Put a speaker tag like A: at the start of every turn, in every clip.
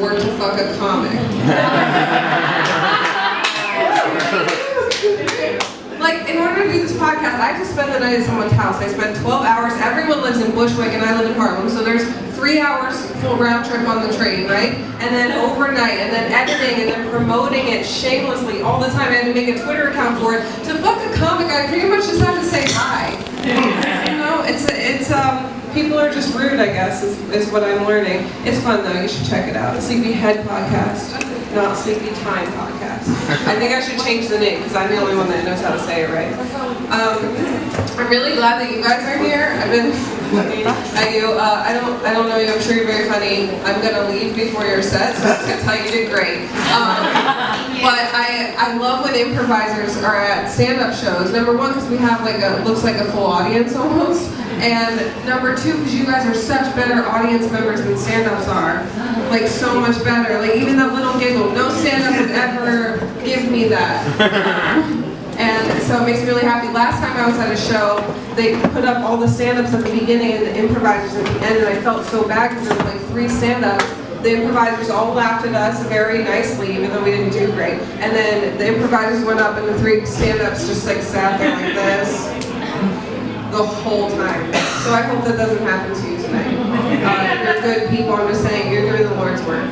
A: or to fuck a comic. Like, in order to do this podcast, I have to spend the night at someone's house. I spend 12 hours. Everyone lives in Bushwick, and I live in Harlem. So there's 3 hours full round trip on the train, right? And then overnight, and then editing, and then promoting it shamelessly all the time. I had to make a Twitter account for it. To fuck a comic, I pretty much just have to say hi. You know, it's people are just rude, I guess, is what I'm learning. It's fun, though. You should check it out. Sleepyhead Podcast, not Sleepy Time Podcast. I think I should change the name, because I'm the only one that knows how to say it right. I'm really glad that you guys are here. I've been looking at you. I don't know you. I'm sure you're very funny. I'm going to leave before your set, so I'm just going to tell you did great. But I love when improvisers are at stand-up shows. Number one, because we have looks like a full audience almost. And number two, because you guys are such better audience members than stand-ups are. Like, so much better. Like, even that little giggle. No stand-up would ever give me that. And so it makes me really happy. Last time I was at a show, they put up all the stand-ups at the beginning and the improvisers at the end, and I felt so bad because there were like 3 stand-ups. The improvisers all laughed at us very nicely, even though we didn't do great. And then the improvisers went up and the 3 stand-ups just like sat there like this the whole time. So I hope that doesn't happen to you tonight. You're good people. I'm just saying, you're doing the Lord's work.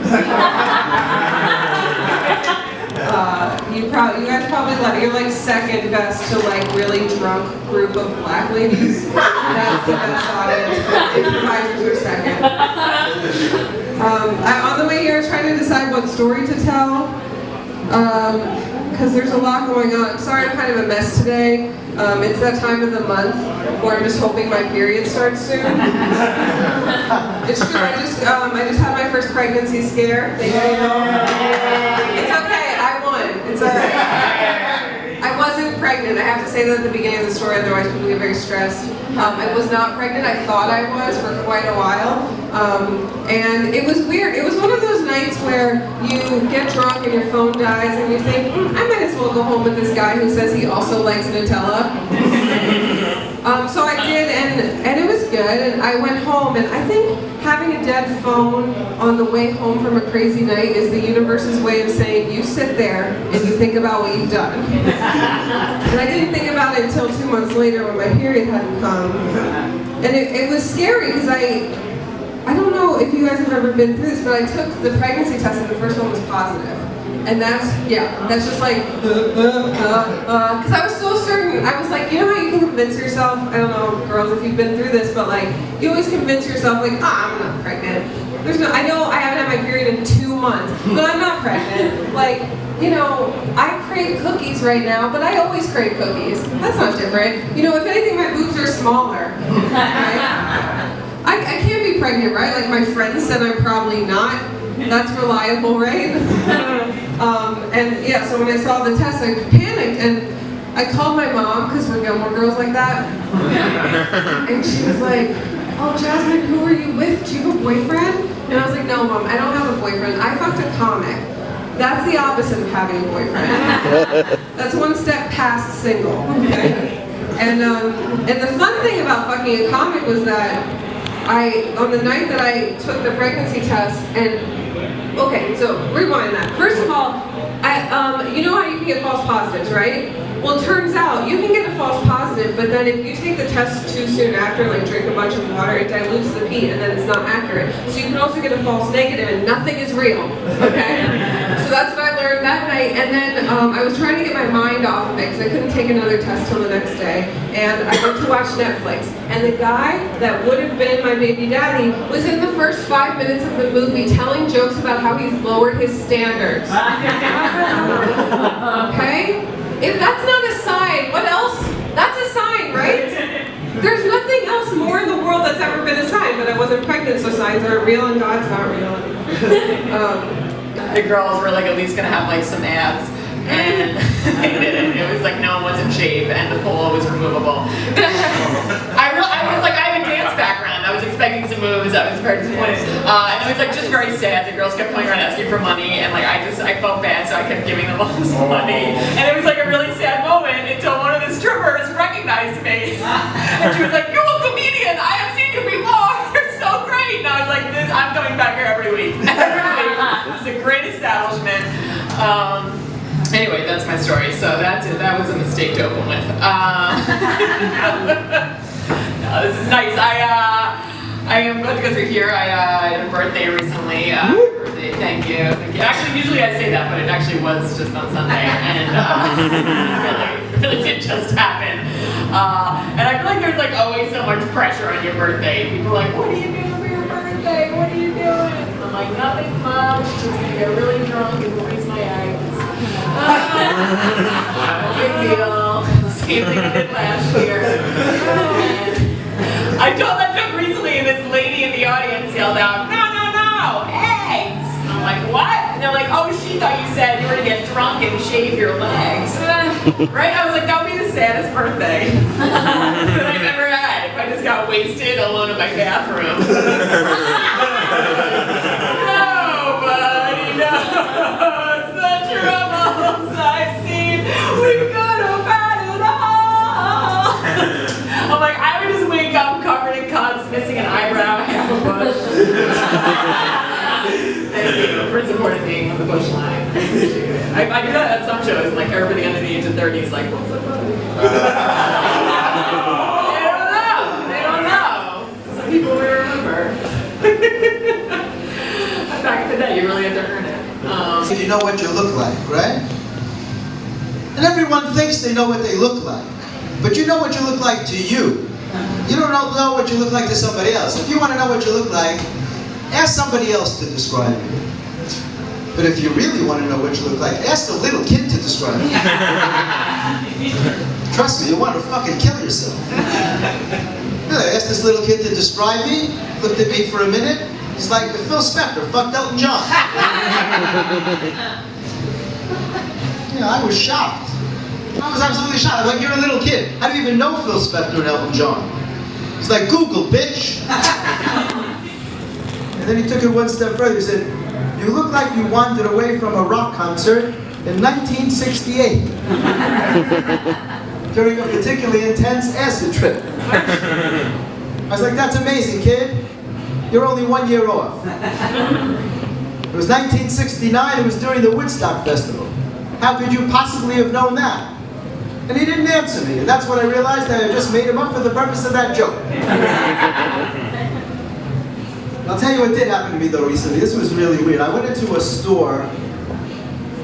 A: You guys probably you're like second best to like really drunk group of black ladies. That's the best audience, but improvisers are second. On the way here, I was trying to decide what story to tell, because there's a lot going on. I'm sorry I'm kind of a mess today. It's that time of the month where I'm just hoping my period starts soon. It's true, I just had my first pregnancy scare. It's okay, I won. It's alright. I wasn't pregnant. I have to say that at the beginning of the story, otherwise people get very stressed. I was not pregnant. I thought I was for quite a while. And it was weird. It was one of those nights where you get drunk and your phone dies and you think, I might as well go home with this guy who says he also likes Nutella. So I did, and it was good, and I went home, and I think having a dead phone on the way home from a crazy night is the universe's way of saying, you sit there and you think about what you've done. And I didn't think about it until 2 months later when my period hadn't come. And it was scary, because I don't know if you guys have ever been through this, but I took the pregnancy test and the first one was positive. And that's just like, because I was so certain. I was like, you know how you can convince yourself, I don't know, girls, if you've been through this, but like, you always convince yourself, like, I'm not pregnant. I know I haven't had my period in 2 months, but I'm not pregnant. Like, you know, I crave cookies right now, but I always crave cookies. That's not different. You know, if anything, my boobs are smaller. Right? I can't be pregnant, right? Like, my friends said I'm probably not. That's reliable, right? And yeah, so when I saw the test, I panicked, and I called my mom, because we're Gilmore Girls like that, and she was like, oh, Jasmine, who are you with? Do you have a boyfriend? And I was like, no, Mom, I don't have a boyfriend. I fucked a comic. That's the opposite of having a boyfriend. That's one step past single, okay? And the fun thing about fucking a comic was that on the night that I took the pregnancy test, and okay, so rewind that. First of all, you know how you can get false positives, right? Well, it turns out you can get a false positive, but then if you take the test too soon after, like drink a bunch of water, it dilutes the pee, and then it's not accurate. So you can also get a false negative, and nothing is real, okay? So that's what I learned that night, and then I was trying to get my mind off of it, because I couldn't take another test till the next day, and I went to watch Netflix, and the guy that would have been my baby daddy was in the first 5 minutes of the movie telling jokes about how he's lowered his standards. Okay? If that's not a sign, what else? That's a sign, right? There's nothing else more in the world that's ever been a sign, but I wasn't pregnant, so signs aren't real and God's not real.
B: The girls were like at least gonna have like some abs, and they didn't. It was like no one was in shape, and the polo was removable. I was like, I have a dance background. I was expecting some moves. I was very disappointed, and it was like just very sad. The girls kept playing around asking for money, and like I felt bad, so I kept giving them all this money, and it was like a really sad moment until one of the strippers recognized me, and she was like, "You're a comedian. I have seen you before. You're so great." And I was like, "I'm coming back here every week." Every week. It's a great establishment. Anyway, that's my story. So that was a mistake to open with. No, this is nice. I am glad you guys are here. I had a birthday recently. Birthday, thank you. Actually, usually I say that, but it actually was just on Sunday, and really did just happen. And I feel like there's like always so much pressure on your birthday. People are like, "What are you doing for your birthday? What are you doing?" And I'm like, "Nothing much. Just gonna get really drunk and release my eggs." No big deal. Same thing I did last year. I told that joke recently, and this lady in the audience yelled out, "No, eggs!" And I'm like, "What?" And they're like, "Oh, she thought you said you were to get drunk and shave your legs." Right? I was like, that would be the saddest birthday that I've ever had if I just got wasted alone in my bathroom. Nobody knows the troubles I've seen. We could have had it all. I'm like, I would just wake up covered in cuts, missing an eyebrow, half a bush. Thank you for supporting me on the bush line. I appreciate it. I do that at some shows, like everybody under the age of 30 is like, "What's up, buddy?" They don't know. Some people will remember. Back in the day, you really had to earn it.
C: You know what you look like, right? And everyone thinks they know what they look like. But you know what you look like to you. You don't know what you look like to somebody else. If you want to know what you look like, ask somebody else to describe you. But if you really want to know what you look like, ask the little kid to describe you. Trust me, you want to fucking kill yourself. I asked this little kid to describe me, looked at me for a minute. He's like, Phil Spector fucked Elton John. I was shocked. I was absolutely shocked. I'm like, "You're a little kid. How do you even know Phil Spector and Elton John?" He's like, "Google, bitch." And then he took it one step further. He said, "You look like you wandered away from a rock concert in 1968 during a particularly intense acid trip." I was like, "That's amazing, kid. You're only 1 year off." It was 1969. It was during the Woodstock Festival. How could you possibly have known that? And he didn't answer me, and that's when I realized I had just made him up for the purpose of that joke. I'll tell you what did happen to me though recently. This was really weird. I went into a store,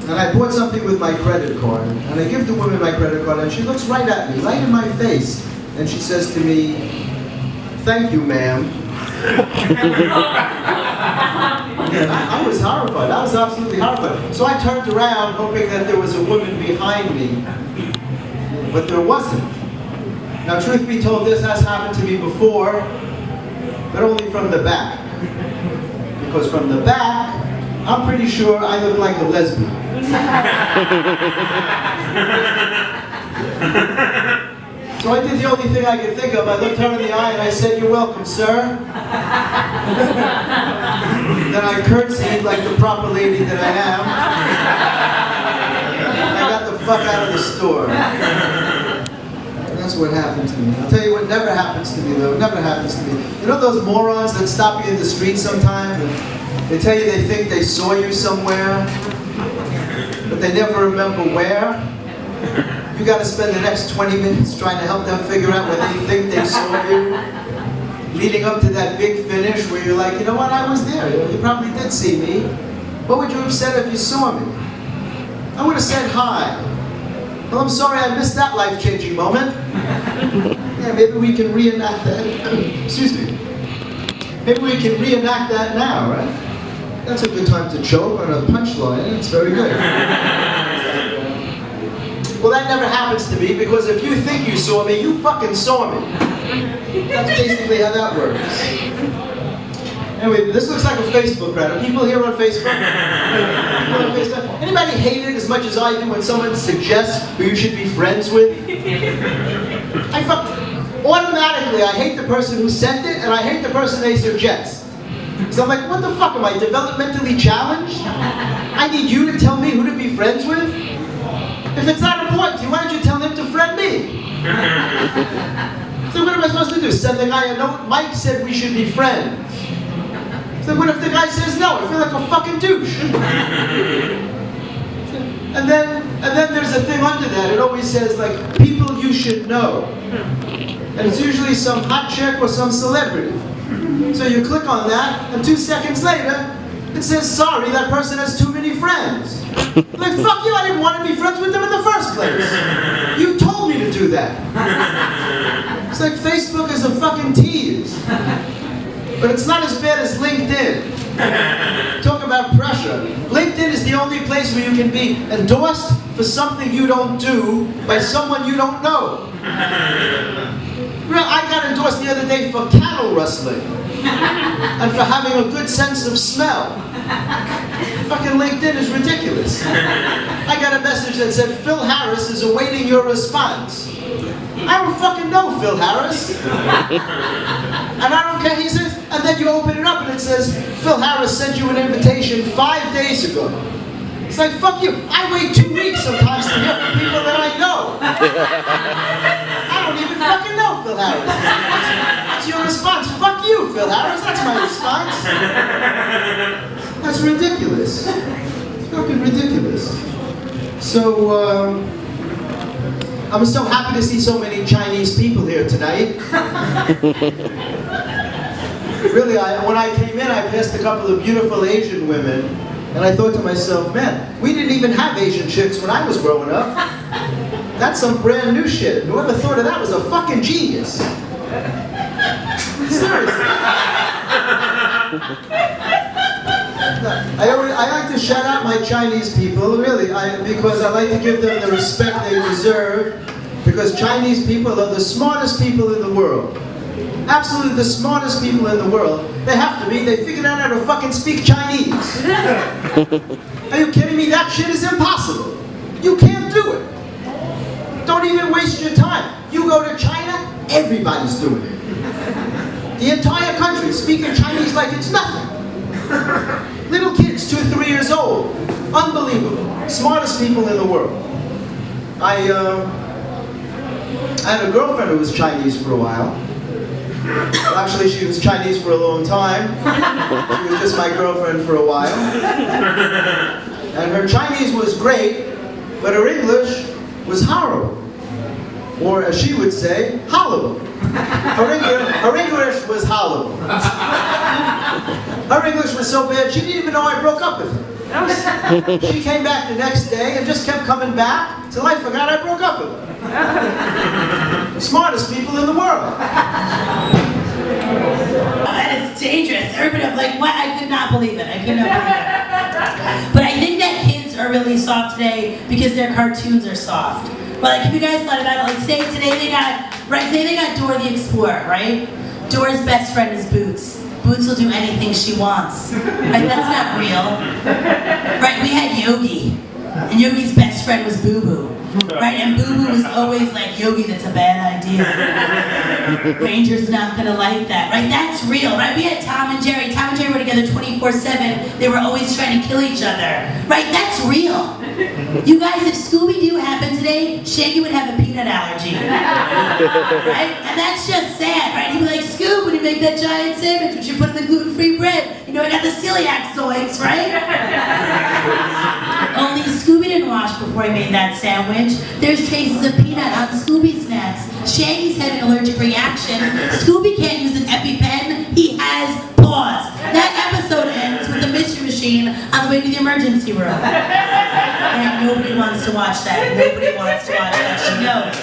C: and I bought something with my credit card, and I give the woman my credit card, and she looks right at me, right in my face, and she says to me, "Thank you, ma'am." I was horrified. I was absolutely horrified. So I turned around hoping that there was a woman behind me, but there wasn't. Now, truth be told, this has happened to me before, but only from the back. Because from the back, I'm pretty sure I look like a lesbian. So I did the only thing I could think of. I looked her in the eye and I said, "You're welcome, sir." Then I curtsied like the proper lady that I am. I got the fuck out of the store. That's what happened to me. I'll tell you what never happens to me though. It never happens to me. You know those morons that stop you in the street sometimes and they tell you they think they saw you somewhere, but they never remember where? You got to spend the next 20 minutes trying to help them figure out where they think they saw you, leading up to that big finish where you're like, "You know what, I was there. You probably did see me. What would you have said if you saw me?" "I would have said hi." "Well, I'm sorry I missed that life-changing moment." "Yeah, maybe we can reenact that." Excuse me. Maybe we can reenact that now, right? That's a good time to choke on a punchline. It's very good. Well, that never happens to me, because if you think you saw me, you fucking saw me. That's basically how that works. Anyway, this looks like a Facebook crowd. Are people here on Facebook? People on Facebook? Anybody hate it as much as I do when someone suggests who you should be friends with? Automatically, I hate the person who sent it, and I hate the person they suggest. So I'm like, what the fuck, am I developmentally challenged? I need you to tell me who to be friends with? If it's that important to you, why don't you tell him to friend me? So what am I supposed to do? Send the guy a note? Mike said we should be friends. So what if the guy says no? I feel like a fucking douche. And then there's a thing under that. It always says like people you should know, and it's usually some hot chick or some celebrity. So you click on that, and 2 seconds later, it says sorry, that person has too many friends. Like fuck you! I didn't want to be friends with them in the first place. You told me to do that. It's like Facebook is a fucking tease. But it's not as bad as LinkedIn. Talk about pressure. LinkedIn is the only place where you can be endorsed for something you don't do by someone you don't know. I got endorsed the other day for cattle rustling and for having a good sense of smell. Fucking LinkedIn is ridiculous. I got a message that said, Phil Harris is awaiting your response. I don't fucking know Phil Harris. And I don't care, he says, and then you open it up and it says, Phil Harris sent you an invitation 5 days ago. It's like, fuck you. I wait 2 weeks sometimes to hear from people that I know. I don't even fucking know Phil Harris. That's your response. Fuck you, Phil Harris. That's my response. That's ridiculous. It's fucking ridiculous. So, I'm so happy to see so many Chinese people here tonight. Really, when I came in, I passed a couple of beautiful Asian women, and I thought to myself, man, we didn't even have Asian chicks when I was growing up. That's some brand new shit. Whoever thought of that was a fucking genius. Seriously. I like to shout out my Chinese people, really, because I like to give them the respect they deserve, because Chinese people are the smartest people in the world. Absolutely the smartest people in the world. They have to be. They figured out how to fucking speak Chinese. Are you kidding me? That shit is impossible. You can't do it. Don't even waste your time. You go to China, everybody's doing it. The entire country speaking Chinese like it's nothing. Little kids, 2 or 3 years old. Unbelievable. Smartest people in the world. I had a girlfriend who was Chinese for a while. Well, actually, she was Chinese for a long time. She was just my girlfriend for a while. And her Chinese was great, but her English was horrible. Or as she would say, horrible. Her English was horrible. Her English was so bad, she didn't even know I broke up with her. She came back the next day and just kept coming back till I forgot I broke up with her. Smartest people in the world.
D: That is dangerous. Everybody was like, what? I could not believe it. I could not believe it. But I think that kids are really soft today because their cartoons are soft. But like, if you guys thought about it, like today they got Dora the Explorer, right? Dora's best friend is Boots. Boots will do anything she wants. Right? That's not real. Right? We had Yogi, and Yogi's best friend was Boo Boo. Right? And Boo Boo was always like, Yogi, that's a bad idea. Ranger's not gonna like that. Right? That's real. Right? We had Tom and Jerry. Tom and Jerry were together 24/7. They were always trying to kill each other. Right? That's real. You guys, if Scooby-Doo happened today, Shaggy would have a peanut allergy. Right? And that's just sad, right? He'd be like, Scoob, when you make that giant sandwich, we should put in the gluten-free bread. You know, I got the celiac zoinks, right? Only Scooby didn't wash before he made that sandwich. There's traces of peanut on Scooby snacks. Shaggy's had an allergic reaction. Scooby can't use an EpiPen. He has paws. That episode ends with the Mystery Machine on the way to the emergency room. And nobody wants to watch that. Nobody wants to watch that. She knows.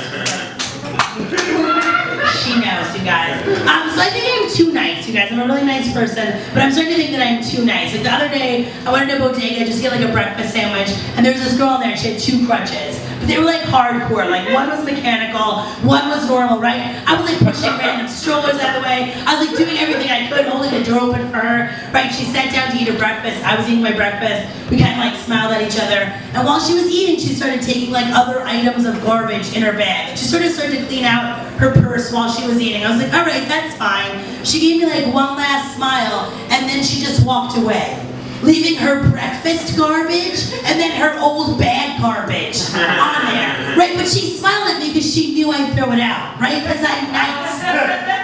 D: She knows, you guys. So I think I'm too nice, you guys. I'm a really nice person, but I'm starting to think that I'm too nice. Like the other day, I went to a bodega just to get like a breakfast sandwich, and there was this girl in there, and she had 2 crutches. But they were like hardcore, like one was mechanical, one was normal, right? I was like pushing random strollers out of the way. I was like doing everything I could, holding the door open for her, right? She sat down to eat her breakfast. I was eating my breakfast. We kind of like smiled at each other. And while she was eating, she started taking like other items of garbage in her bag. She sort of started to clean out her purse while she was eating. I was like, all right, that's fine. She gave me like one last smile, and then she just walked away, leaving her breakfast garbage and then her old bag garbage on there, right? But she smiled at me because she knew I'd throw it out, right? Because I'm nice,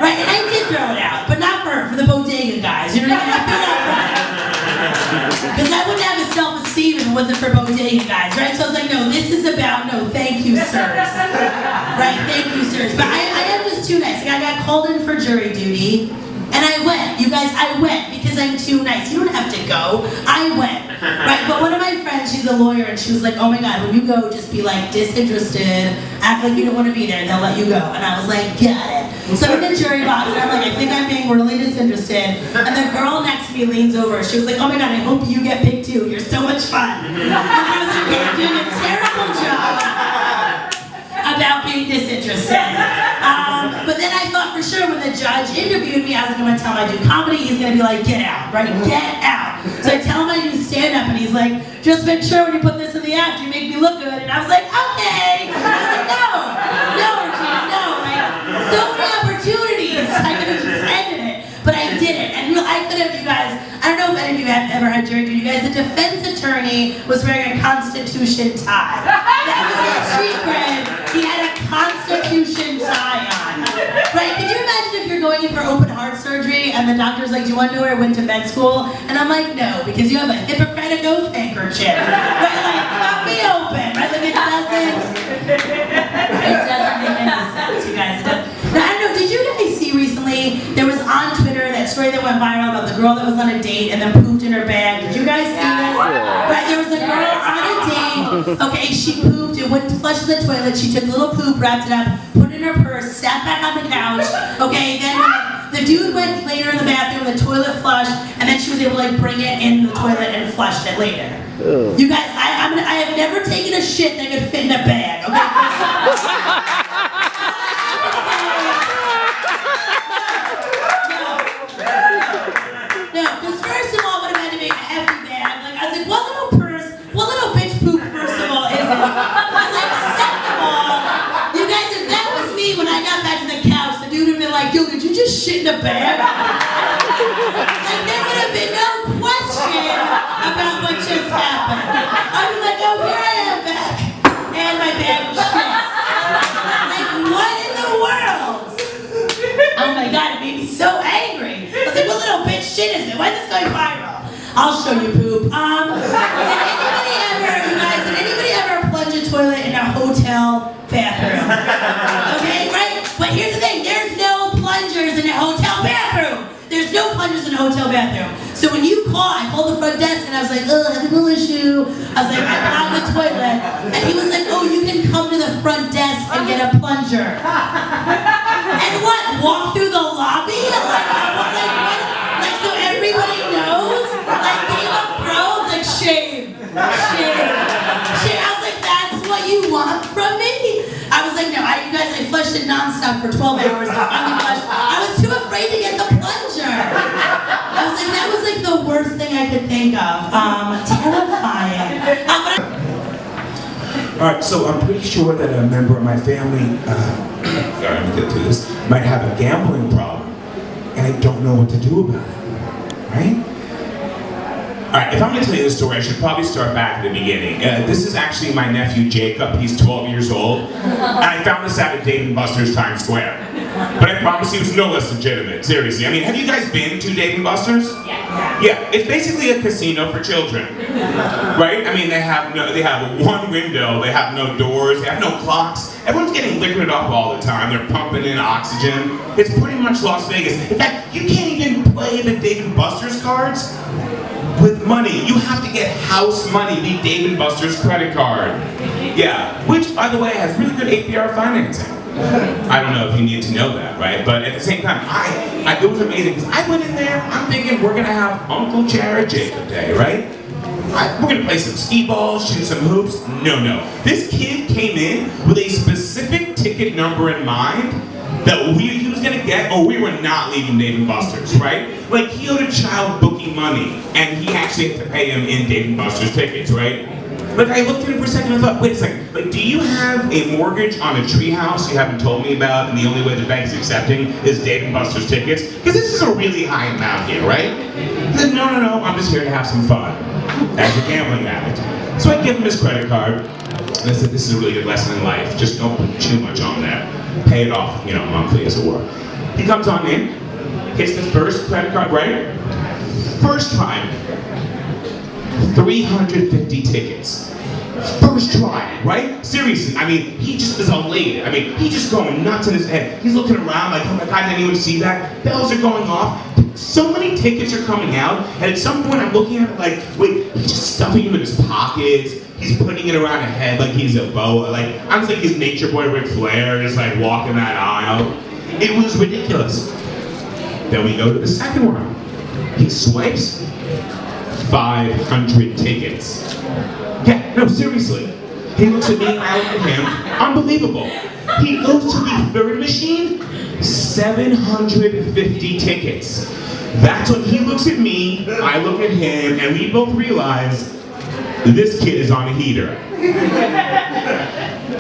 D: right? And I did throw it out, but not for her, for the bodega guys. You know what I mean? I threw it out for it wasn't for bodega guys, right? So I was like, no, this is about, no, thank you, sirs. Right, thank you, sirs. But I am just too nice. Like, I got called in for jury duty, and I went. You guys, I went because I'm too nice. You don't have to go. I went, right? But one of my friends, she's a lawyer, and she was like, oh my God, when you go, just be like disinterested, act like you don't want to be there, and they'll let you go. And I was like, got it. So I'm in the jury box, and I'm like, I think I'm being really disinterested. And the girl next to me leans over. She was like, oh my God, I hope you get picked too. You're so much fun. And I was like, you're doing a terrible job about being disinterested. But then I thought for sure when the judge interviewed me, I was going to tell him I do comedy. He's going to be like, get out, right? Get out. So I tell him I do stand-up, and he's like, just make sure when you put this in the act, you make me look good. And I was like, okay. And I was like, no, Regina, no. Like, so many opportunities. I could have just ended it, but I didn't. And I could have, you guys, I don't know if any of you have ever had jury duty. You guys, the defense attorney was wearing a Constitution tie. That was his street cred. He had a Constitution tie on. Right? Could you imagine if you're going in for open heart surgery and the doctor's like, do you want to know where I went to med school? And I'm like, no, because you have a Hippocratic oath handkerchief. Right? Like, cut me open. Right? Like, it doesn't make any sense, you guys. Now, I don't know, did you guys see recently, there was on Twitter that story that went viral about the girl that was on a date and then pooped in her bag. Did you guys see this? Right, there was a girl on a date, okay, she pooped, it wouldn't flush in the toilet, she took a little poop, wrapped it up, put it in her purse, sat back on the couch, okay, then the dude went later in the bathroom, the toilet flushed, and then she was able to like bring it in the toilet and flushed it later. You guys, I have never taken a shit that could fit in a bag, okay? No, because first of all, it would have had to be a hefty bag. Like, I was like, what little purse, what little bitch poop, first of all, is it? But like, second of all, you guys, if that was me when I got back to the couch, the dude would have been like, yo, did you just shit in a bag? Like, there would have been no question about what just happened. I'd be like, oh, here I am back. And my bag was shit. Like, what in the world? Oh my God, it made me so angry. I was like, what little bitch shit is it? Why is this going viral? I'll show you poop. Did anybody ever plunge a toilet in a hotel bathroom? Okay, right? But here's the thing, there's no plungers in a hotel bathroom. There's no plungers in a hotel bathroom. So when you call, I called the front desk and I was like, oh, I have a little issue. I was like, I blocked the toilet. And he was like, oh, you can come to the front desk and get a plunger. And what? Walk through the lobby? Like so everybody knows? Like Game of Thrones? Like shame. I was like, that's what you want from me? I was like, no, you guys, I flushed it nonstop for 12 hours. I finally flushed. I was too afraid to get the plunger. I was like, that was like the worst thing I could think of. Terrifying.
E: All right, so I'm pretty sure that a member of my family, sorry, I'm gonna get to this, might have a gambling problem, and I don't know what to do about it, right? All right, if I'm gonna tell you this story, I should probably start back at the beginning. This is actually my nephew Jacob, he's 12 years old, and I found this out at Dave & Buster's Times Square. But I promise he was no less legitimate, seriously. I mean, have you guys been to Dave & Buster's? Yeah, it's basically a casino for children, right? I mean, they have one window, they have no doors, they have no clocks. Everyone's getting liquored up all the time. They're pumping in oxygen. It's pretty much Las Vegas. In fact, you can't even play the Dave & Buster's cards with money. You have to get house money, the Dave & Buster's credit card. Yeah, which, by the way, has really good APR financing. I don't know if you need to know that, right? But at the same time, it was amazing because I went in there, I'm thinking we're gonna have Uncle Jared Jacob Day, right? We're gonna play some skee balls, shoot some hoops. No. This kid came in with a specific ticket number in mind that he was gonna get, or we were not leaving Dave & Buster's, right? Like, he owed a child bookie money, and he actually had to pay him in Dave & Buster's tickets, right? Like, I looked at him for a second and I thought, wait a second, like, do you have a mortgage on a treehouse you haven't told me about, and the only way the bank's accepting is Dave & Buster's tickets? Because this is a really high amount here, right? He said, no, I'm just here to have some fun, as a gambling addict. So I give him his credit card, and I said, this is a really good lesson in life, just don't put too much on there. Pay it off, monthly as it were. He comes on in, hits the first credit card, right? First time, 350 tickets. First try, right? Seriously, I mean, he just is elated. I mean, he's just going nuts in his head. He's looking around like, oh my God, did anyone see that? Bells are going off. So many tickets are coming out, and at some point I'm looking at it like, wait, he's just stuffing them in his pockets. He's putting it around his head like he's a boa. Like, I'm just like his nature boy Ric Flair, just like walking that aisle. It was ridiculous. Then we go to the second one. He swipes 500 tickets. Yeah, no, seriously. He looks at me, I look at him. Unbelievable. He goes to the third machine, 750 tickets. That's when he looks at me, I look at him, and we both realize this kid is on a heater.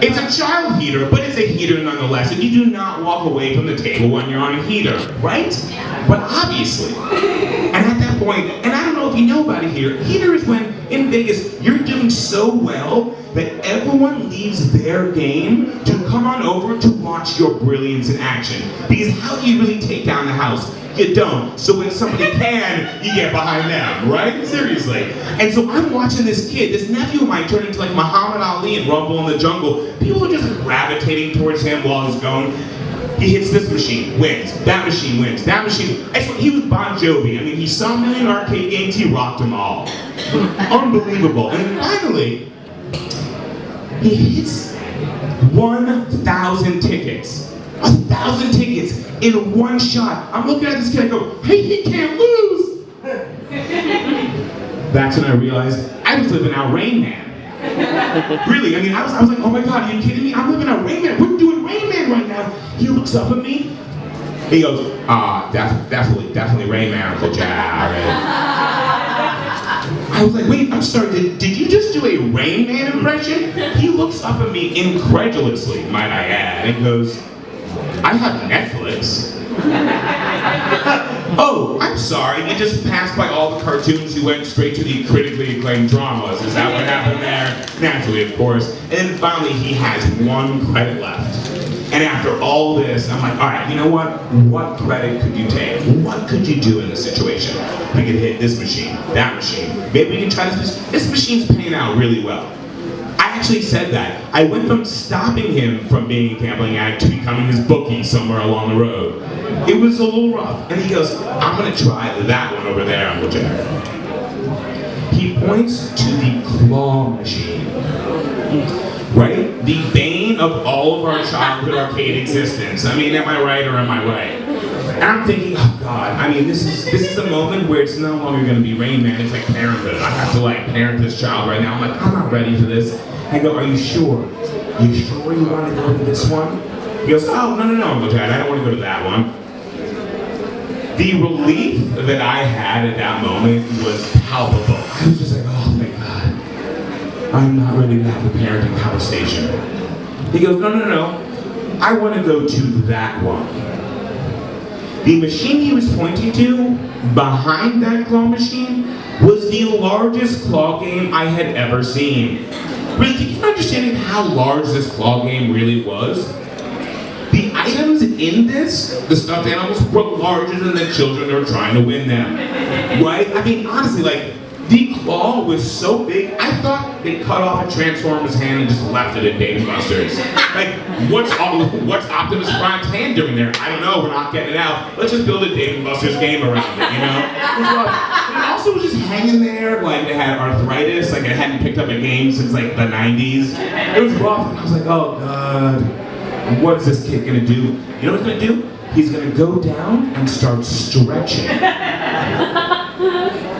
E: It's a child heater, but it's a heater nonetheless, and you do not walk away from the table when you're on a heater, right? But obviously, and at that point, and I don't know if you know about a heater, heater is when, in Vegas, you're doing so well that everyone leaves their game to come on over to watch your brilliance in action. Because how do you really take down the house? You don't. So when somebody can, you get behind them, right? Seriously. And so I'm watching this kid, this nephew of mine turn into like Muhammad Ali and Rumble in the Jungle. People are just gravitating towards him while he's going. He hits this machine, wins. That machine wins. That machine. I swear, he was Bon Jovi. I mean, he saw a million arcade games, he rocked them all. Unbelievable. And finally, he hits 1,000 tickets. 1,000 tickets in one shot. I'm looking at this kid, I go, hey, he can't lose. That's when I realized I was living out Rain Man. Really, I mean, I was like, oh my God, are you kidding me? I'm living out Rain Man. We're doing Rain Man right now. He looks up at me. He goes, definitely Rain Man, Uncle Jared. I was like, wait, I'm sorry, did you just do a Rain Man impression? He looks up at me incredulously, might I add, and goes, I have Netflix. Oh, I'm sorry, you just passed by all the cartoons, you went straight to the critically acclaimed dramas. Is that what happened there? Naturally, of course. And then finally, he has one credit left. And after all this, I'm like, all right, you know what? What credit could you take? What could you do in this situation? We could hit this machine, that machine. Maybe we can try this. This machine's paying out really well. I actually said that. I went from stopping him from being a gambling addict to becoming his bookie somewhere along the road. It was a little rough. And he goes, I'm gonna try that one over there, Uncle Jared. He points to the claw machine. Right? The bane of all of our childhood arcade existence. I mean, am I right or am I right? And I'm thinking, oh God, I mean, this is a moment where it's no longer gonna be Rain Man, it's like parenthood. I have to like parent this child right now. I'm like, I'm not ready for this. I go, are you sure? You sure you want to go to this one? He goes, oh, no, Uncle Jared, I don't want to go to that one. The relief that I had at that moment was palpable. I was just like, oh, thank God. I'm not ready to have a parenting conversation. He goes, no. I want to go to that one. The machine he was pointing to, behind that claw machine, was the largest claw game I had ever seen. Really, do you understand how large this claw game really was? The items in this, the stuffed animals, were larger than the children that were trying to win them. Right? I mean, honestly, like, the claw was so big, I thought they cut off a Transformer's hand and just left it in Dave & Buster's. Like, what's Optimus Prime's hand doing there? I don't know, we're not getting it out. Let's just build a Dave & Buster's game around it, you know? It also was just hanging there, like it had arthritis, like it hadn't picked up a game since like the 90s. It was rough, and I was like, oh God, what is this kid gonna do? You know what he's gonna do? He's gonna go down and start stretching.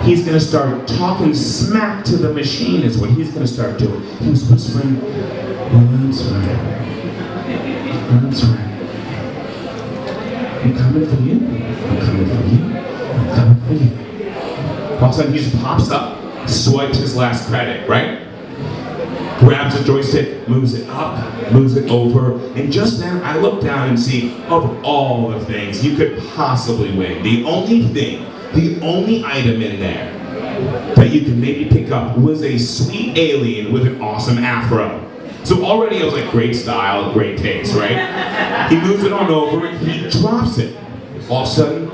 E: He's gonna start talking smack to the machine is what he's gonna start doing. He was whispering, well, that's right. That's right. I'm coming for you. I'm coming for you. I'm coming for you. All of a sudden he just pops up, swipes his last credit, right? Grabs the joystick, moves it up, moves it over, and just then I look down and see, of all the things you could possibly win, the only thing, the only item in there that you could maybe pick up was a sweet alien with an awesome afro. So already I was like, great style, great taste, right? He moves it on over and he drops it. All of a sudden,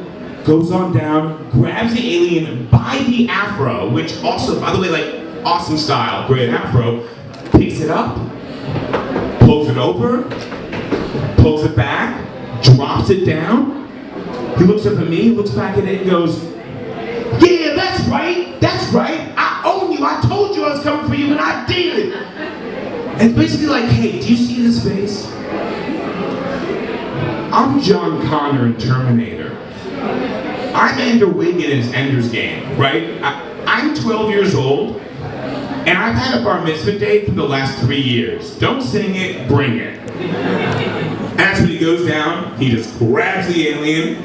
E: goes on down, grabs the alien by the afro, which also, by the way, like, awesome style, great afro, picks it up, pulls it over, pulls it back, drops it down. He looks up at me, looks back at it, and goes, "Yeah, that's right, I own you, I told you I was coming for you, and I did." And it's basically like, hey, do you see this face? I'm John Connor in Terminator. I'm Ender Wiggin in Ender's Game, right? I'm 12 years old, and I've had a bar mitzvah date for the last 3 years. Don't sing it, bring it. And that's when he goes down, he just grabs the alien,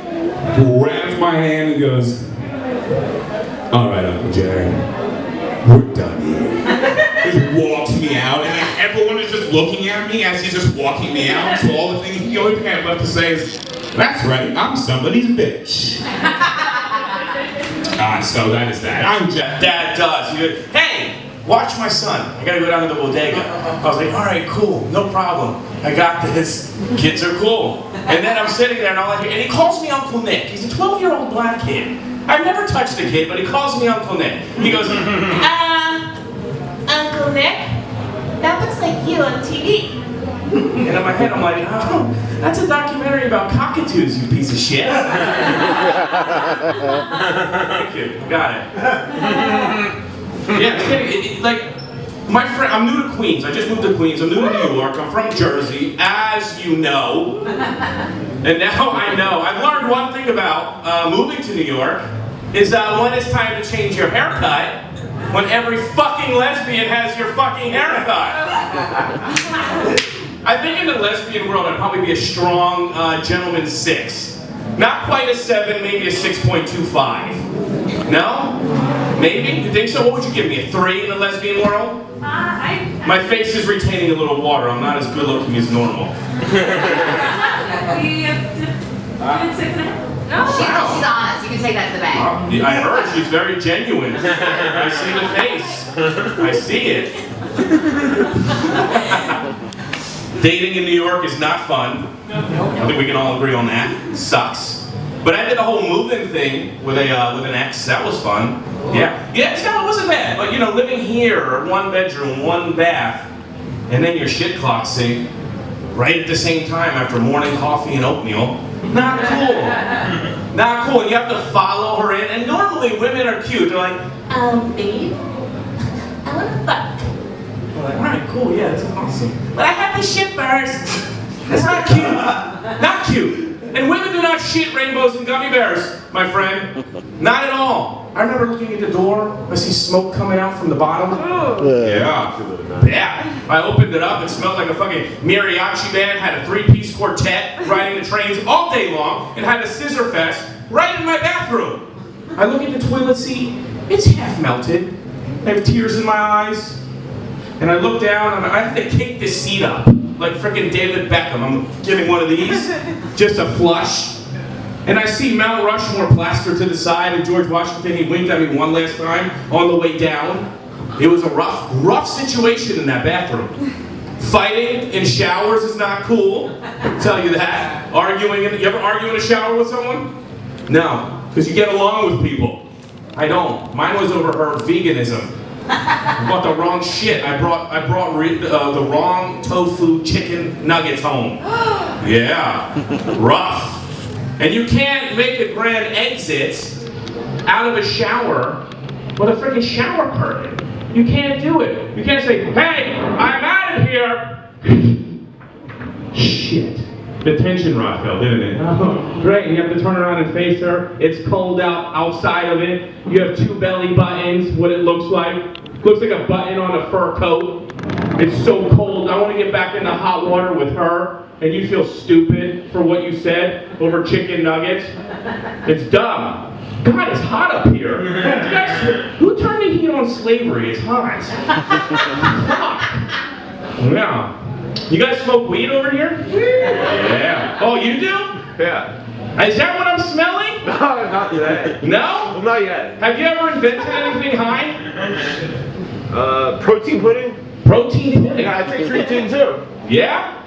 E: grabs my hand and goes, "All right, Uncle Jerry, we're done here." Just walks me out, and like everyone is just looking at me as he's just walking me out. So all the only thing I have left to say is, "That's right, I'm somebody's bitch." So that is that. I'm Jeff.
F: Dad does. He goes, "Hey, watch my son. I gotta go down to the bodega." I was like, "All right, cool, no problem. I got this. Kids are cool." And then I'm sitting there and all I hear, and he calls me Uncle Nick. He's a 12-year-old black kid. I've never touched a kid, but he calls me Uncle Nick. He goes,
G: Uncle Nick, that looks like you on TV.
F: and in my head I'm like, "Oh, that's a documentary about cockatoos, you piece of shit." Thank you. Got it. Yeah, it's kidding. Like, my friend, I'm new to Queens. I just moved to Queens. I'm new to New York. I'm from Jersey, as you know. And now I know. I've learned one thing about moving to New York is when it's time to change your haircut, when every fucking lesbian has your fucking haircut. I think in the lesbian world I'd probably be a strong gentleman 6. Not quite a 7, maybe a 6.25. No? Maybe? You think so? What would you give me? A 3 in the lesbian world? My face is retaining a little water. I'm not as good looking as normal.
G: We have to do 6.5. No,
B: She's honest. You can take that to the bank.
F: I heard she's very genuine. I see the face. I see it. Dating in New York is not fun. I think we can all agree on that. Sucks. But I did a whole moving thing with an ex. That was fun. Yeah, it wasn't bad. But you know, living here, 1 bedroom, 1 bath, and then your shit clock sync right at the same time after morning coffee and oatmeal. Not cool. Not cool. And you have to follow her in. And normally women are cute. They're like,
G: babe, I wanna fuck.
F: I'm like, all right, cool, yeah, that's awesome. But I have the shit first. That's not cute. Not cute. And women do not shit rainbows and gummy bears, my friend. Not at all. I remember looking at the door. I see smoke coming out from the bottom. Yeah. I opened it up. It smelled like a fucking mariachi band. Had a 3-piece quartet riding the trains all day long, and had a scissor fest right in my bathroom. I look at the toilet seat. It's half melted. I have tears in my eyes. And I look down, and I have to kick this seat up, like freaking David Beckham. I'm giving one of these, just a flush. And I see Mount Rushmore plastered to the side, and George Washington, he winked at me one last time on the way down. It was a rough situation in that bathroom. Fighting in showers is not cool, I'll tell you that. You ever argue in a shower with someone? No, because you get along with people. I don't. Mine was over her veganism. I bought the wrong shit. I brought the wrong tofu chicken nuggets home. Yeah, rough. And you can't make a grand exit out of a shower with a freaking shower curtain. You can't do it. You can't say, "Hey, I'm out of here." Shit. The tension rod fell, didn't it? Oh, great, you have to turn around and face her. It's cold outside of it. You have 2 belly buttons, what it looks like. Looks like a button on a fur coat. It's so cold, I want to get back in the hot water with her, and you feel stupid for what you said over chicken nuggets. It's dumb. God, it's hot up here. Who turned the heat on slavery? It's hot. Fuck. Yeah. You guys smoke weed over here? Yeah. Oh, you do?
H: Yeah.
F: Is that what I'm smelling?
H: No, not today.
F: No?
H: Well, not yet.
F: Have you ever invented anything high?
H: Protein pudding?
F: Protein pudding?
H: Yeah, I take creatine too.
F: Yeah?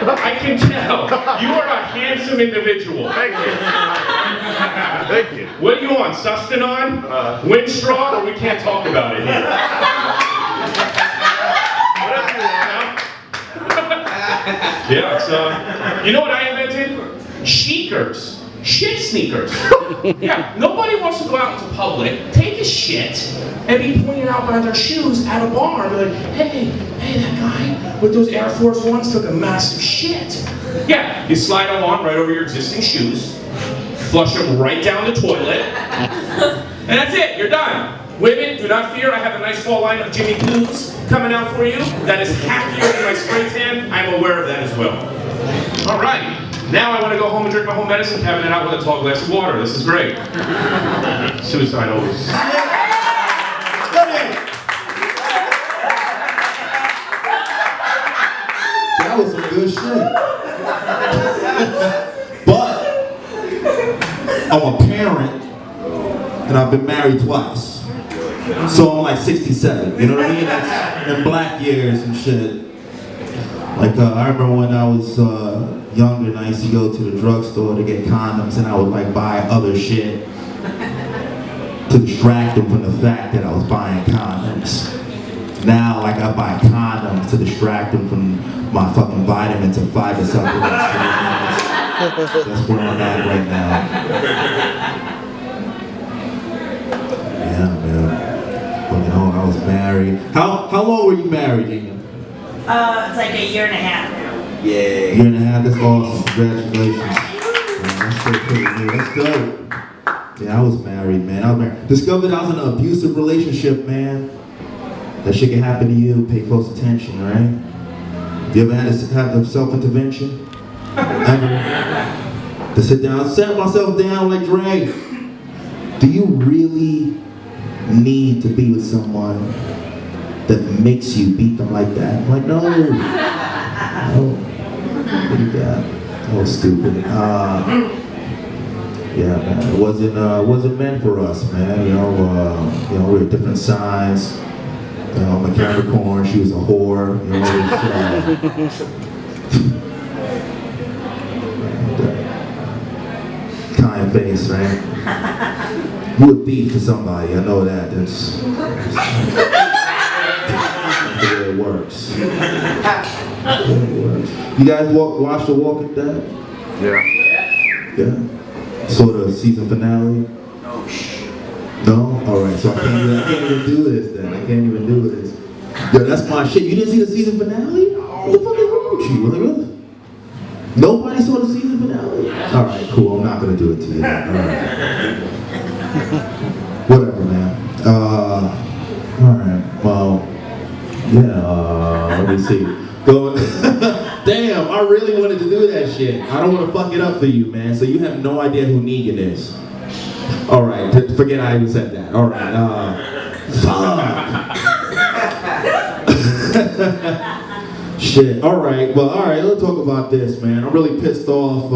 F: I can tell. You are a handsome individual.
H: Thank you. Thank you.
F: What are you on, Sustanon? Windstraw? Or we can't talk about it here?
H: Whatever you want.
F: Yeah, it's, you know what I invented? Sheakers. Shit sneakers. Yeah, nobody wants to go out into public, take a shit, and be pointed out by their shoes at a bar and be like, hey, that guy with those Air Force Ones took a massive shit. Yeah, you slide them on right over your existing shoes, flush them right down the toilet, and that's it, you're done. Women, do not fear, I have a nice fall line of Jimmy Poos coming out for you. That is happier than my spray tan. I'm aware of that as well. All right. Now I want to go home and drink my home medicine cabinet out with a tall glass of water. This is great. Suicide always.
I: That was some good shit. But I'm a parent and I've been married twice. So I'm like 67. You know what I mean? That's in black years and shit. Like I remember when I was younger and I used to go to the drugstore to get condoms and I would like buy other shit to distract them from the fact that I was buying condoms. Now like I buy condoms to distract them from my fucking vitamins and fiber supplements. That's where I'm at right now. Yeah, man. But, you know, I was married. How long were you married, Inga?
D: It's like a year and a half now.
I: Yeah. Year and a half, that's awesome. Congratulations. Man, that's so pretty good. That's dope. Yeah, I was married, man. I was married. Discovered I was in an abusive relationship, man. That shit can happen to you. Pay close attention, right? You ever had to have the self-intervention? Ever? To sit down, set myself down like Dre. Do you really need to be with someone that makes you beat them like that? I'm like, no. No. What do you got? That was stupid. Yeah, man. It wasn't meant for us, man. You know, we're different signs. You know, I'm a Capricorn, she was a whore. You know, kind face, right? You would beef to somebody, I know that. That's the way it works. You guys watch The Walking Dead?
H: Yeah.
I: Yeah. Saw the season finale? No? Alright, so I can't even do this then. I can't even do this. Yo, that's my shit. You didn't see the season finale? What the fuck is wrong with you? Really? Nobody saw the season finale? Alright, cool. I'm not gonna do it to you. Alright. Whatever, man. Alright, well, yeah, let me see. Go. Damn, I really wanted to do that shit. I don't want to fuck it up for you, man. So you have no idea who Negan is. Alright, forget I even said that. Alright, fuck. Shit, alright, let's talk about this, man. I'm really pissed off.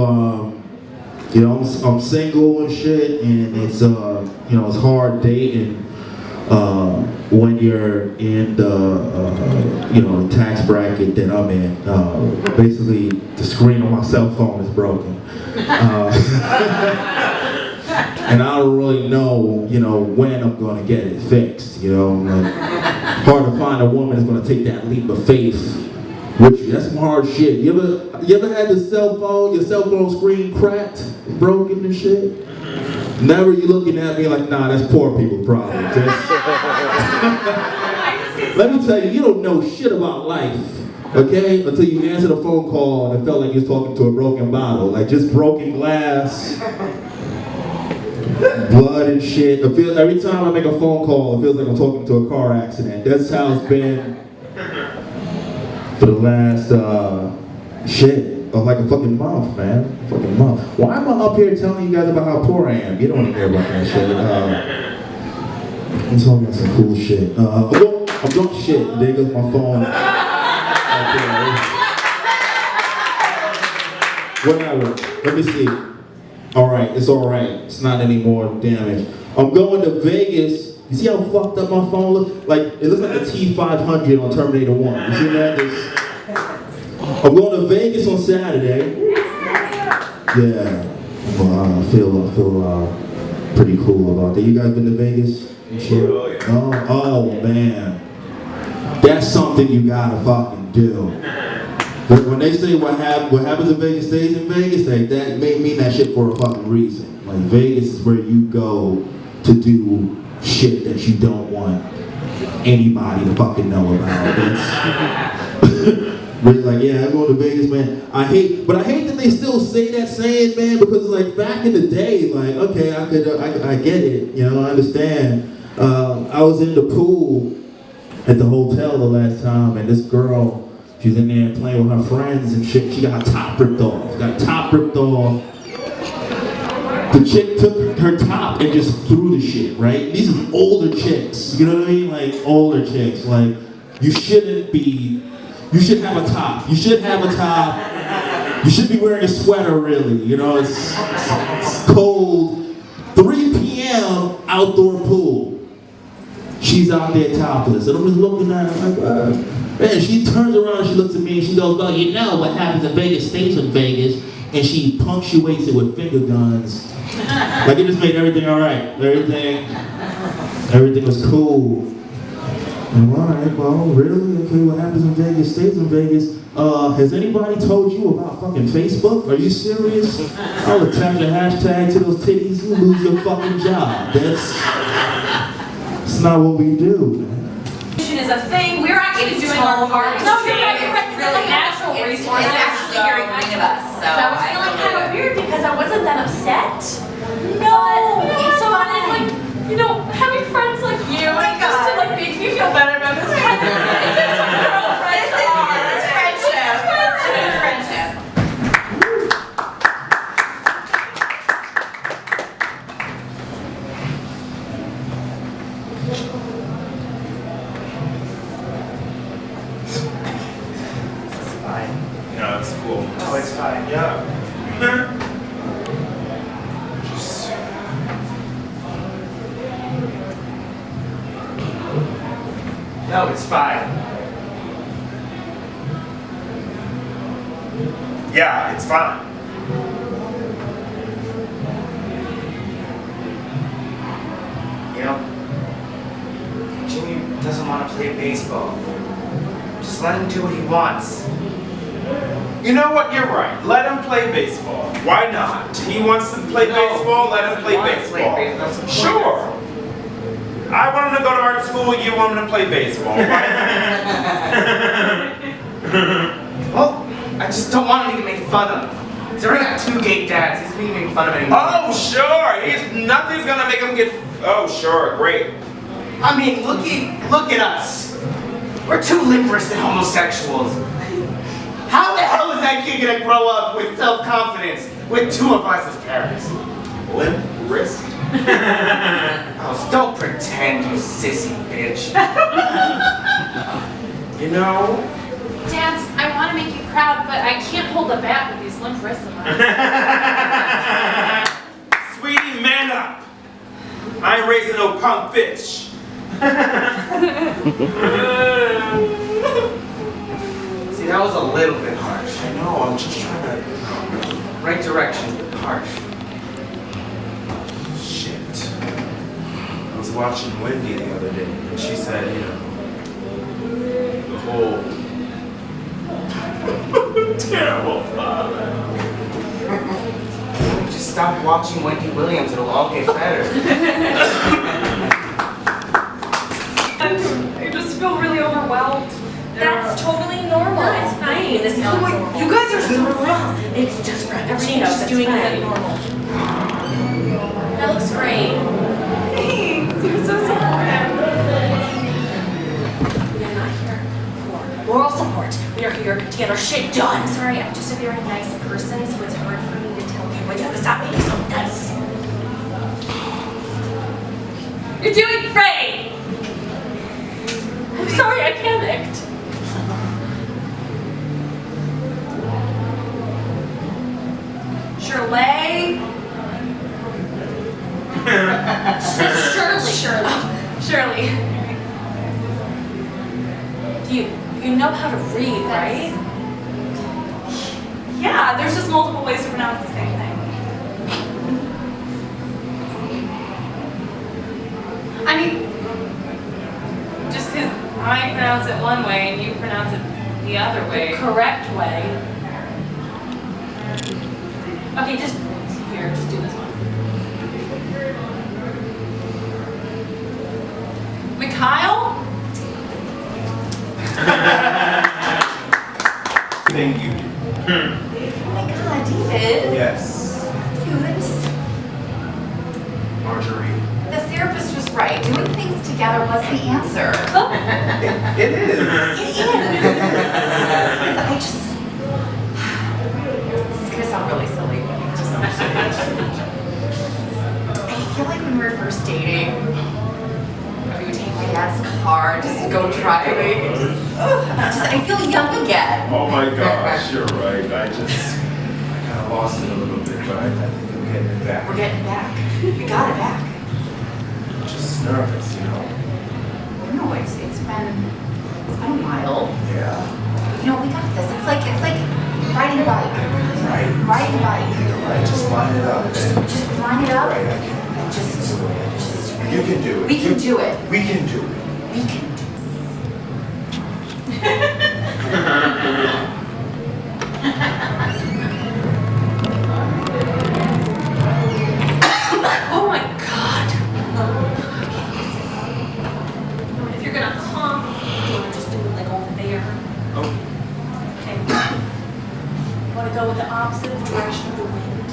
I: You know, I'm single and shit, and it's, you know, it's hard dating when you're in the, you know, tax bracket that I'm in. Basically, the screen on my cell phone is broken. And I don't really know, you know, when I'm going to get it fixed, you know. Like, hard to find a woman that's going to take that leap of faith with you. That's some hard shit. You ever had your cell phone screen cracked, broken and shit? Never you looking at me like, nah, that's poor people's problem. Let me tell you, you don't know shit about life, okay? Until you answer the phone call and it felt like you was talking to a broken bottle. Like just broken glass, blood and shit. Every time I make a phone call, it feels like I'm talking to a car accident. That's how it's been for the last, like a fucking month, man. Fucking month. Why am I up here telling you guys about how poor I am? You don't want to hear about that shit. I'm talking about some cool shit. I'm drunk shit. There goes my phone. Whatever. Let me see. Alright, it's alright. It's not any more damage. I'm going to Vegas. You see how fucked up my phone looks? Like, it looks like a T500 on Terminator 1. You see that? I'm going to Vegas on Saturday. Yeah. Well, I feel pretty cool about that. You guys been to Vegas?
F: Oh, yeah.
I: Oh man. That's something you gotta fucking do. But when they say what happens in Vegas stays in Vegas, that may mean that shit for a fucking reason. Like Vegas is where you go to do shit that you don't want anybody to fucking know about. It's really like, yeah, I'm going to Vegas, man. I hate that they still say that saying, man, because like back in the day, like, okay, I get it, you know, I understand. I was in the pool at the hotel the last time, and this girl, she's in there playing with her friends and shit. She got her top ripped off. The chick took her top and just threw the shit, right? These are older chicks, you know what I mean? Like older chicks. Like you should have a top. You should have a top. You should be wearing a sweater, really. You know, it's cold. 3 p.m. outdoor pool. She's out there topless. And I'm just looking at her like, man, she turns around, she looks at me, and she goes, well, you know what happens in Vegas stays in Vegas. And she punctuates it with finger guns. Like it just made everything all right. Everything was cool. And all right, well, really? Okay, what happens in Vegas stays in Vegas. Has anybody told you about fucking Facebook? Are you serious? I'll attach a hashtag to those titties, you lose your fucking job. That's not what we do, man.
J: Is a thing. We're actually doing our part.
G: No, you're right. It's
J: really natural resources.
G: It's actually very kind of us. So I was feeling kind of weird because I wasn't that upset.
J: No,
G: But
J: so like, you know, having friends like you, and just to like make me feel better about this kind of thing. It's what girlfriends are.
G: It's friendship. It's friendship.
F: No, it's cool.
K: Oh, it's fine.
F: Yeah.
K: No, it's fine. Yeah, it's fine. You know, Jimmy doesn't want to play baseball. Just let him do what he wants.
F: You know what? You're right. Let him play baseball. Why not? He wants to play baseball. Let him play baseball. Sure. I want him to go to art school. You want him to play baseball.
K: Well, I just don't want him to get made fun of. He's already got 2 gay dads. He's being made fun of anymore.
F: Oh, sure. Nothing's gonna make him get. Oh, sure. Great.
K: I mean, look at us. We're 2 limp-wristed homosexuals. How the hell is that kid gonna grow up with self-confidence with 2 of us as parents?
F: Limp wrist.
K: Oh, don't pretend, you sissy bitch.
F: You know.
J: Dance, I want to make you proud, but I can't hold the bat with these limp wrists of mine.
F: Sweetie, man up. I ain't raising no punk bitch.
K: See, that was a little bit harsh.
F: I know. I'm just trying to.
K: Right direction, but harsh.
F: Shit. I was watching Wendy the other day, and she said, you know, the whole terrible father.
K: Just stop watching Wendy Williams, it'll all get better.
J: I just feel really overwhelmed.
G: That's totally normal.
J: It's fine.
G: It's not normal.
J: You guys are so
G: wrong. It's just for everything
J: knows
G: she's
J: it's
G: doing
J: fine.
G: isn't normal. That looks great.
J: Thanks. You're so supportive.
G: We're not here for moral support. We are here to get our shit done. I'm sorry, I'm just a very nice person, so it's hard for me to tell you. But you have to stop being so nice.
J: You're doing great. I'm sorry I panicked.
G: Shirley?
J: Shirley.
G: You know how to read, right?
J: Yeah, there's just multiple ways to pronounce the same thing. I mean, just because I pronounce it one way and you pronounce it the other way. The correct way. Okay, just here, just do this one. Mikhail?
K: Thank you.
G: Oh my God, David.
K: Yes.
G: Cute.
K: Marjorie.
G: The therapist was right. Doing things together was the answer.
K: It is.
G: It is. I just. This is gonna sound really silly, but I feel like when we were first dating, we would take my dad's car, just go driving. I feel young again.
L: Oh my gosh, you're right. I kind of lost it a little bit, but I think I'm getting it back.
G: We're getting it back. We got it back.
L: I'm just nervous, you know.
G: No, it's been a while.
L: Yeah.
G: You know, we got this. It's like riding a bike.
L: Right.
G: Riding a bike.
L: You're right. Just line it up.
G: Just line it up.
L: Right, I can.
G: And just
L: You can do it.
G: We can do it.
L: We can do it.
G: We can do it.
J: Oh my God. If you're gonna come, you wanna just do it like over there.
K: Oh.
J: Okay. You wanna go with the opposite direction of the wind.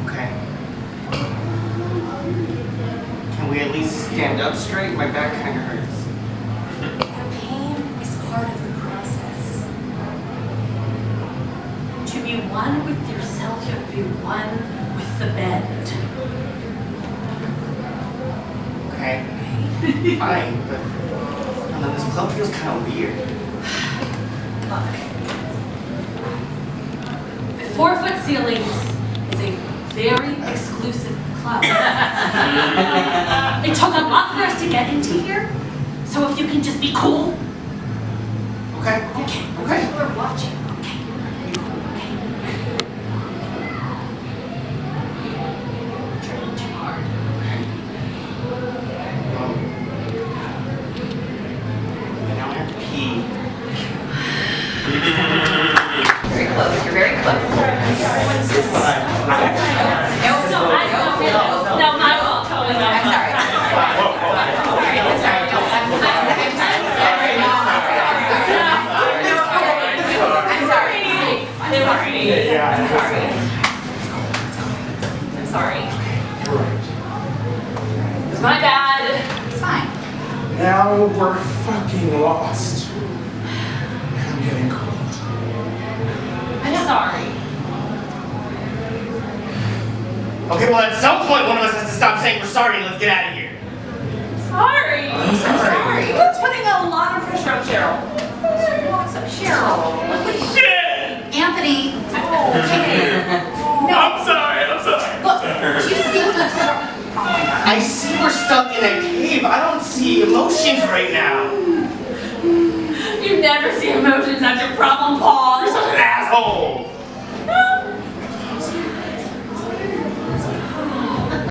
K: Okay. Can we at least stand up straight? My back kind of hurts.
G: The pain is part of the process.
J: To be one with yourself, you have to be one with the bed.
K: Okay. Fine, but I don't know, this club feels kind of weird.
J: Look. 4-foot ceilings is a very exclusive club. It took a lot for us to get into here, so if you can just be cool.
K: Okay.
J: Okay.
K: Okay.
G: We're watching.
K: Trying too hard. Okay. Now I have to pee.
G: Very close. You're very close.
K: It's fine.
J: No, my fault. Totally my
G: I'm
J: fault.
G: sorry. I'm sorry.
L: You're right.
J: It's my bad.
G: It's fine.
L: Now we're fucking lost. I'm getting cold.
J: I'm sorry.
K: Okay, well at some point one of us has to stop saying we're sorry and let's get out of here.
J: Sorry.
G: I'm sorry.
J: You're putting a lot of pressure on Cheryl.
G: Cheryl, look what
K: Shit!
G: Anthony. Okay. No.
K: I'm sorry.
G: Look, you see what's Oh my God.
K: I see we're stuck in a cave. I don't see emotions right now.
J: You never see emotions. That's your problem, Paul.
K: You're such an asshole.